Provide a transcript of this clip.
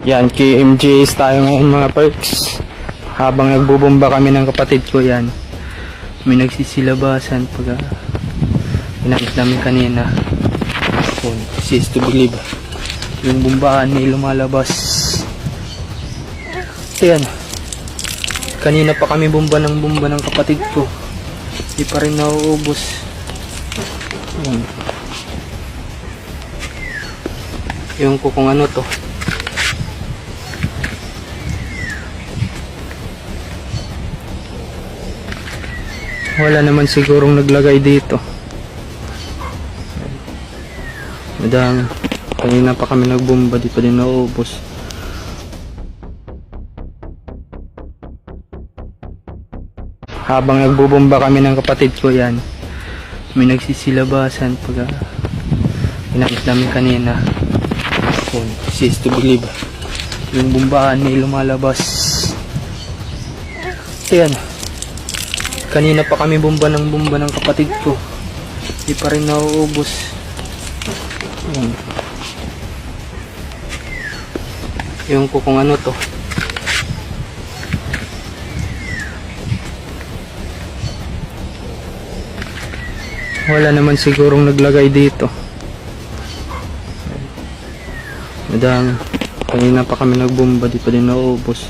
Yan, KMJs tayo ngayon mga perks. Habang nagbubomba kami ng kapatid ko yan, may nagsisilabasan pag ginamit namin kanina. Kung is to believe, yung bombahan may lumalabas. Ayan, kanina pa kami bomba ng kapatid ko, di pa rin nauubos. Ayan. Yung ko kung ano to. Wala naman sigurong naglagay dito. Madami. Kanina pa kami nagbomba, di pa din nauubos. Habang nagbubomba kami ng kapatid ko yan, may nagsisilabasan pag ginamit namin kanina. Kung is to believe, yung bombahan may lumalabas. Ayan, kanina pa kami bomba ng kapatid ko, di pa rin nauubos. Yung ko kung ano to. Wala naman sigurong naglagay dito. Madami. Kanina pa kami nagbomba, di pa din nauubos.